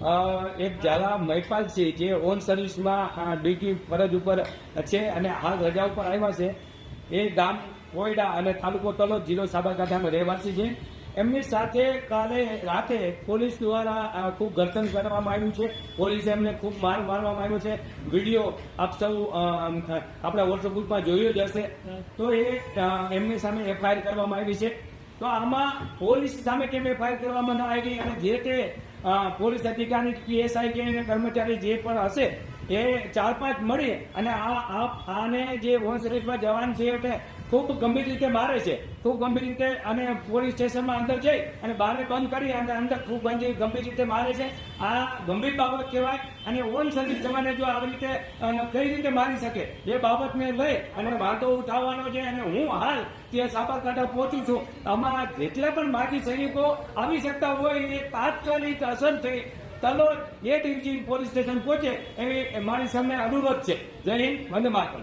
એક ઝાલા મહિપાલસિંહ જે ઓન સર્વિસમાં ડ્યુટી ફરજ ઉપર છે અને હાલ રજા ઉપર આવ્યા છે. એ ગામ કોયડા અને તાલુકો તલોદ જિલ્લો સાબરકાંઠાનો રહેવાસી છે. એમની સાથે કાલે રાતે પોલીસ દ્વારા ખૂબ ઘર્ષણ કરવામાં આવ્યું છે. પોલીસે એમને ખૂબ મારવામાં આવ્યો છે. વિડીયો આપ સૌ આપણા વોટ્સઅપ ગ્રુપમાં જોયો જ હશે. તો એ એમની સામે એફઆઈઆર કરવામાં આવી છે. તો આમાં પોલીસ સામે કેમ એફઆઈઆર કરવામાં ન આવી અને જે તે પોલીસ અધિકારી પીએસઆઈ કે કર્મચારી જે પણ હશે એ 4-5 મળી અને આને જે વન સર્વિસમાં જવાન છે એટલે ખૂબ ગંભીર રીતે મારે છે. ખૂબ ગંભીર રીતે અને પોલીસ સ્ટેશનમાં અંદર જઈ અને બહાર બંધ કરી અને અંદર ખૂબ ગંભીર રીતે મારે છે. આ ગંભીર બાબત કહેવાય. અને ઓન સર્વિસ જવાને જો આવી રીતે કઈ રીતે મારી શકે એ બાબતને લઈ અને વાંધો ઉઠાવવાનો છે. અને હું હાલ ત્યાં સાબરકાંઠા પહોંચું છું. અમારા જેટલા પણ માજી સૈનિકો આવી શકતા હોય એ તાત્કાલિક અસરથી તલોદ એ ડિવિઝન પોલીસ સ્ટેશન પહોંચે એવી મારી સામે અનુરોધ છે. જય હિન્દ, વંદે માતરમ.